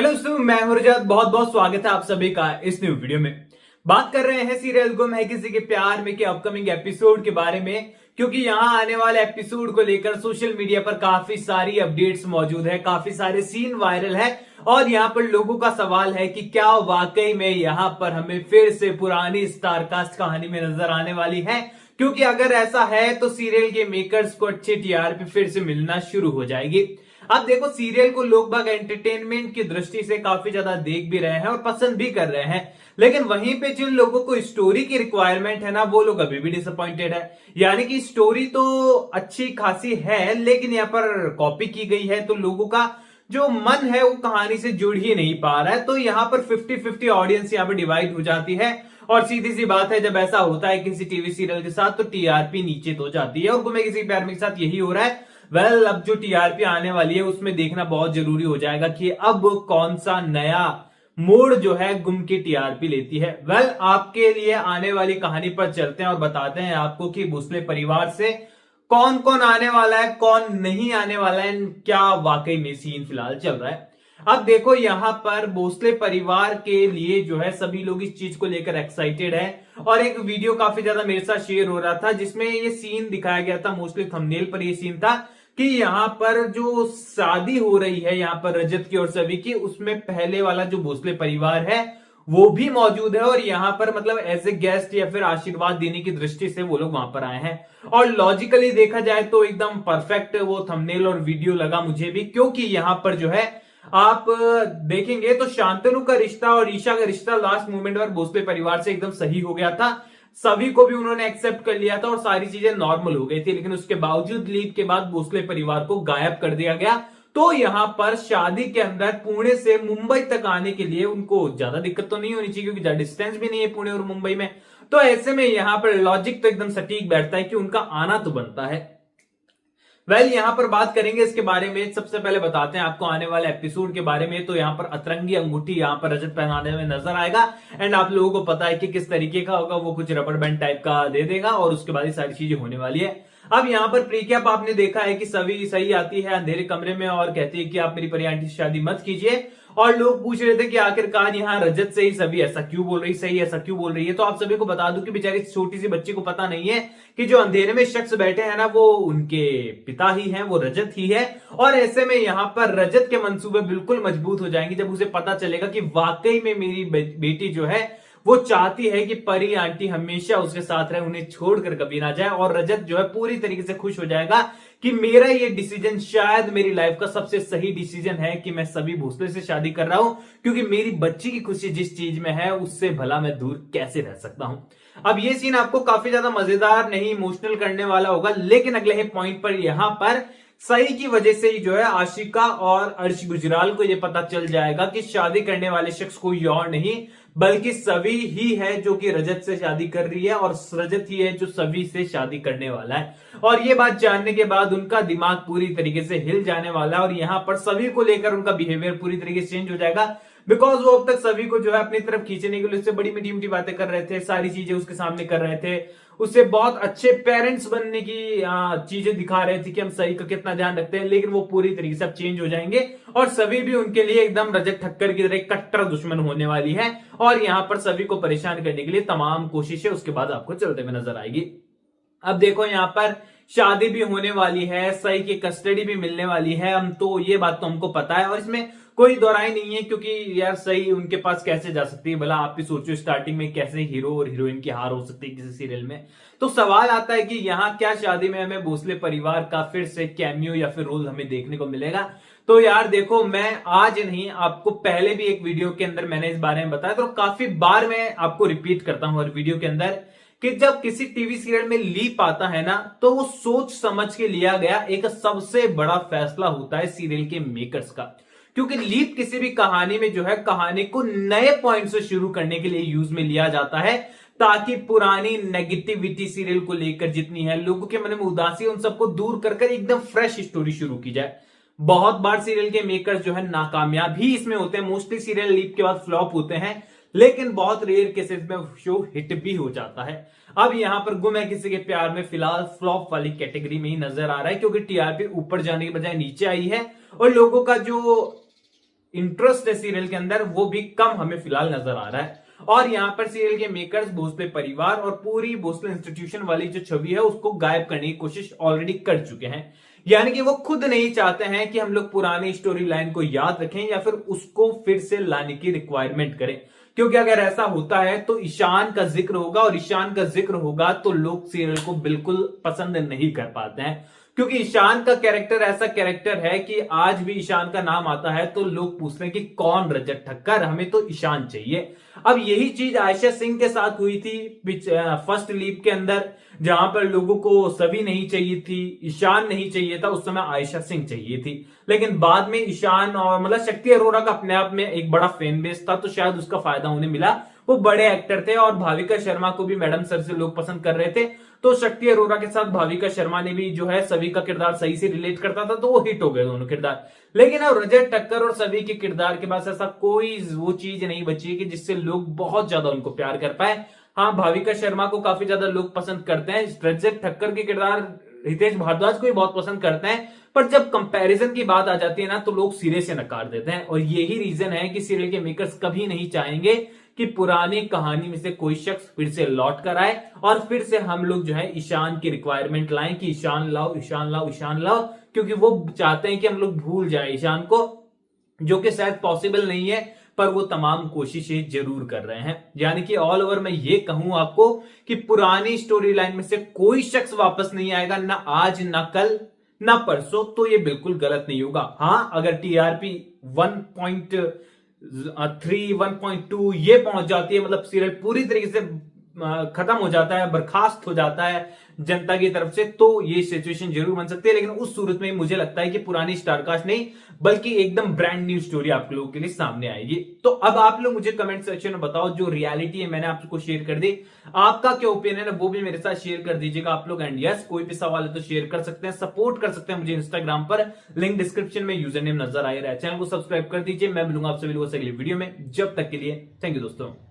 Hello दोस्तों, मैं हूं रजत। बहुत बहुत स्वागत है आप सभी का इस न्यू वीडियो में। बात कर रहे हैं सीरियल गुम है किसी के प्यार में के अपकमिंग एपिसोड के बारे में, क्योंकि यहां आने वाले एपिसोड को लेकर सोशल मीडिया पर काफी सारी अपडेट्स मौजूद है, काफी सारे सीन वायरल है और यहां पर लोगों का सवाल है कि क्या वाकई में यहां पर हमें फिर से पुरानी स्टारकास्ट कहानी में नजर आने वाली है। क्योंकि अगर ऐसा है तो सीरियल के मेकर्स को अच्छी टीआरपी फिर से मिलना शुरू हो जाएगी। अब देखो, सीरियल को लोग बाग एंटरटेनमेंट की दृष्टि से काफी ज्यादा देख भी रहे हैं और पसंद भी कर रहे हैं, लेकिन वहीं पे जिन लोगों को स्टोरी की रिक्वायरमेंट है ना, वो लोग अभी भी डिसअपॉइंटेड है। यानी कि स्टोरी तो अच्छी खासी है, लेकिन यहाँ पर कॉपी की गई है तो लोगों का जो मन है वो कहानी से जुड़ ही नहीं पा रहा है। तो यहाँ पर 50-50 ऑडियंस यहाँ पर डिवाइड हो जाती है और सीधी सी बात है, जब ऐसा होता है किसी टीवी सीरियल के साथ तो टीआरपी नीचे तो जाती है और गुमे किसी प्यार में के साथ यही हो रहा है। अब जो टीआरपी आने वाली है उसमें देखना बहुत जरूरी हो जाएगा कि अब कौन सा नया मोड़ जो है गुम की टीआरपी लेती है। आपके लिए आने वाली कहानी पर चलते हैं और बताते हैं आपको कि भोसले परिवार से कौन कौन आने वाला है, कौन नहीं आने वाला है, क्या वाकई में सीन फिलहाल चल रहा है। अब देखो, यहां पर भोसले परिवार के लिए जो है सभी लोग इस चीज को लेकर एक्साइटेड है और एक वीडियो काफी ज्यादा मेरे साथ शेयर हो रहा था जिसमें ये सीन दिखाया गया था। मोस्टली थंबनेल पर ये सीन था कि यहां पर जो शादी हो रही है यहां पर रजत की और सभी की, उसमें पहले वाला जो भोसले परिवार है वो भी मौजूद है और यहां पर मतलब एज ए गेस्ट या फिर आशीर्वाद देने की दृष्टि से वो लोग वहां पर आए हैं। और लॉजिकली देखा जाए तो एकदम परफेक्ट वो थंबनेल और वीडियो लगा मुझे भी, क्योंकि यहां पर जो है आप देखेंगे तो शांतनु का रिश्ता और ईशा का रिश्ता लास्ट मोमेंट पर भोसले परिवार से एकदम सही हो गया था। सभी को भी उन्होंने एक्सेप्ट कर लिया था और सारी चीजें नॉर्मल हो गई थी, लेकिन उसके बावजूद लीप के बाद भोसले परिवार को गायब कर दिया गया। तो यहां पर शादी के अंदर पुणे से मुंबई तक आने के लिए उनको ज्यादा दिक्कत तो नहीं होनी चाहिए, क्योंकि ज्यादा डिस्टेंस भी नहीं है पुणे और मुंबई में। तो ऐसे में यहां पर लॉजिक तो एकदम सटीक बैठता है कि उनका आना तो बनता है। यहां पर बात करेंगे इसके बारे में। सबसे पहले बताते हैं आपको आने वाले एपिसोड के बारे में। तो यहां पर अतरंगी अंगूठी यहां पर रजत पहनाने में नजर आएगा एंड आप लोगों को पता है कि किस तरीके का होगा, वो कुछ रबर बैंड टाइप का दे देगा और उसके बाद ही सारी चीजें होने वाली है। अब यहां पर प्रीकैप आपने देखा है कि सभी सही आती है अंधेरे कमरे में और कहती है कि आप मेरी परी आंटी से शादी मत कीजिए, और लोग पूछ रहे थे कि आखिरकार यहाँ रजत से ही सभी ऐसा क्यों बोल रही, सही ऐसा क्यों बोल रही है। तो आप सभी को बता दूं कि बेचारी छोटी सी बच्ची को पता नहीं है कि जो अंधेरे में शख्स बैठे हैं ना वो उनके पिता ही हैं, वो रजत ही है। और ऐसे में यहां पर रजत के मंसूबे बिल्कुल मजबूत हो जाएंगे जब उसे पता चलेगा कि वाकई में मेरी बेटी जो है वो चाहती है कि परी आंटी हमेशा उसके साथ रहे, उन्हें छोड़कर कभी ना जाए। और रजत जो है पूरी तरीके से खुश हो जाएगा कि मेरा ये डिसीजन शायद मेरी लाइफ का सबसे सही डिसीजन है कि मैं सभी भोसले से शादी कर रहा हूं, क्योंकि मेरी बच्ची की खुशी जिस चीज में है उससे भला मैं दूर कैसे रह सकता हूं। अब ये सीन आपको काफी ज्यादा मजेदार नहीं इमोशनल करने वाला होगा, लेकिन अगले ही पॉइंट पर यहां पर सही की वजह से ही जो है आशिका और अर्श गुजराल को यह पता चल जाएगा कि शादी करने वाले शख्स कोई और नहीं बल्कि सभी ही है जो कि रजत से शादी कर रही है और रजत ही है जो सभी से शादी करने वाला है। और ये बात जानने के बाद उनका दिमाग पूरी तरीके से हिल जाने वाला है और यहां पर सभी को लेकर उनका बिहेवियर पूरी तरीके से चेंज हो जाएगा। बिकॉज वो अब तक सभी को जो है अपनी तरफ खींचने के लिए उससे बड़ी मीठी मीठी बातें कर रहे थे, सारी चीजें उसके सामने कर रहे थे, उससे बहुत अच्छे पेरेंट्स बनने की चीजें दिखा रहे थे कि हम सही का कितना ध्यान रखते हैं, लेकिन वो पूरी तरीके से अब चेंज हो जाएंगे और सभी भी उनके लिए एकदम रजत ठक्कर की तरह कट्टर दुश्मन होने वाली है। और यहां पर सभी को परेशान करने के लिए तमाम कोशिशें उसके बाद आपको चलते हुए नजर आएगी। अब देखो, यहां पर शादी भी होने वाली है, सही की कस्टडी भी मिलने वाली है, हम तो ये बात तो हमको पता है और इसमें कोई दोराई नहीं है, क्योंकि यार सही उनके पास कैसे जा सकती है। भला आप भी सोचो स्टार्टिंग में कैसे हीरो और हीरोइन की हार हो सकती है किसी सीरियल में। तो सवाल आता है कि यहाँ क्या शादी में हमें भोसले परिवार का फिर से कैमियो या फिर रोल हमें देखने को मिलेगा। तो यार देखो, मैं आज नहीं, आपको पहले भी एक वीडियो के अंदर मैंने इस बारे में बताया, तो काफी बार मैं आपको रिपीट करता हूं हर वीडियो के अंदर कि जब किसी टीवी सीरियल में लीप आता है ना, तो वो सोच समझ के लिया गया एक सबसे बड़ा फैसला होता है सीरियल के मेकर्स का। क्योंकि लीप किसी भी कहानी में जो है कहानी को नए पॉइंट से शुरू करने के लिए यूज में लिया जाता है, ताकि पुरानी नेगेटिविटी सीरियल को लेकर जितनी है, लोगों के मन में उदासी उन सबको दूर कर एकदम फ्रेश स्टोरी शुरू की जाए। बहुत बार सीरियल के मेकर्स जो है नाकामयाब ही इसमें होते हैं, मोस्टली सीरियल लीप के बाद फ्लॉप होते हैं, लेकिन बहुत रेयर केसेस में शो हिट भी हो जाता है। अब यहां पर गुम है किसी के प्यार में फिलहाल फ्लॉप वाली कैटेगरी में ही नजर आ रहा है, क्योंकि टीआरपी ऊपर जाने के बजाय नीचे आई है और लोगों का जो इंटरेस्ट है सीरियल के अंदर वो भी कम हमें फिलहाल नजर आ रहा है। और यहाँ पर सीरियल के मेकर्स भोसले परिवार और पूरी भोसले इंस्टीट्यूशन वाली जो छवि है उसको गायब करने की कोशिश ऑलरेडी कर चुके हैं। यानी कि वो खुद नहीं चाहते हैं कि हम लोग पुरानी स्टोरी लाइन को याद रखें या फिर उसको फिर से लाने की रिक्वायरमेंट करें, क्योंकि अगर ऐसा होता है तो ईशान का जिक्र होगा और ईशान का जिक्र होगा तो लोग सीरियल को बिल्कुल पसंद नहीं कर पाते हैं, क्योंकि ईशान का कैरेक्टर ऐसा कैरेक्टर है कि आज भी ईशान का नाम आता है तो लोग पूछते हैं कि कौन रजत ठक्कर, हमें तो ईशान चाहिए। अब यही चीज आयशा सिंह के साथ हुई थी फर्स्ट लीप के अंदर, जहां पर लोगों को सभी नहीं चाहिए थी, ईशान नहीं चाहिए था, उस समय आयशा सिंह चाहिए थी। लेकिन बाद में ईशान और मतलब शक्ति अरोरा का अपने आप में एक बड़ा फैन बेस था तो शायद उसका फायदा उन्हें मिला, वो बड़े एक्टर थे और भाविका शर्मा को भी मैडम सर से लोग पसंद कर रहे थे, तो शक्ति अरोरा के साथ भाविका शर्मा ने भी जो है सभी का किरदार सही से रिलेट करता था तो वो हिट हो गए दोनों किरदार। लेकिन अब रजत ठक्कर और सभी के किरदार के पास ऐसा कोई वो चीज नहीं बची कि जिससे लोग बहुत ज्यादा उनको प्यार कर पाए। हाँ, भाविका शर्मा को काफी ज्यादा लोग पसंद करते हैं, रजत ठक्कर के किरदार हितेश भारद्वाज को भी बहुत पसंद करते हैं, पर जब कंपैरिजन की बात आ जाती है ना तो लोग सिरे से नकार देते हैं। और यही रीजन है कि सीरियल के मेकर्स कभी नहीं चाहेंगे कि पुरानी कहानी में से कोई शख्स फिर से लौट कर आए और फिर से हम लोग जो है ईशान की रिक्वायरमेंट लाएं कि ईशान लाओ ईशान लाओ ईशान लाओ, क्योंकि वो चाहते हैं कि हम लोग भूल जाए ईशान को, जो कि शायद पॉसिबल नहीं है, पर वो तमाम कोशिशें जरूर कर रहे हैं। यानी कि ऑल ओवर मैं ये कहूं आपको कि पुरानी स्टोरी लाइन में से कोई शख्स वापस नहीं आएगा, ना आज ना कल ना परसों, तो ये बिल्कुल गलत नहीं होगा। हाँ, अगर टीआरपी 1.3 1.2 ये पहुंच जाती है, मतलब सीरियल पूरी तरीके से खत्म हो जाता है, बर्खास्त हो जाता है जनता की तरफ से, तो ये सिचुएशन जरूर बन सकती है। लेकिन उस सूरत में मुझे लगता है कि पुरानी स्टारकास्ट नहीं बल्कि एकदम ब्रांड न्यू स्टोरी आप लोगों के लिए सामने आएगी। तो अब आप लोग मुझे कमेंट सेक्शन में बताओ, जो रियलिटी है मैंने आपको शेयर कर दी, आपका क्या ओपिनियन है वो भी मेरे साथ शेयर कर दीजिएगा आप लोग। एंड यस, कोई भी सवाल है तो शेयर कर सकते हैं, सपोर्ट कर सकते हैं मुझे इंस्टाग्राम पर, लिंक डिस्क्रिप्शन में यूजर नेम नजर आ रहा है। चैनल को सब्सक्राइब कर दीजिए। मैं मिलूंगा आप सभी लोगों से अगली वीडियो में, जब तक के लिए थैंक यू दोस्तों।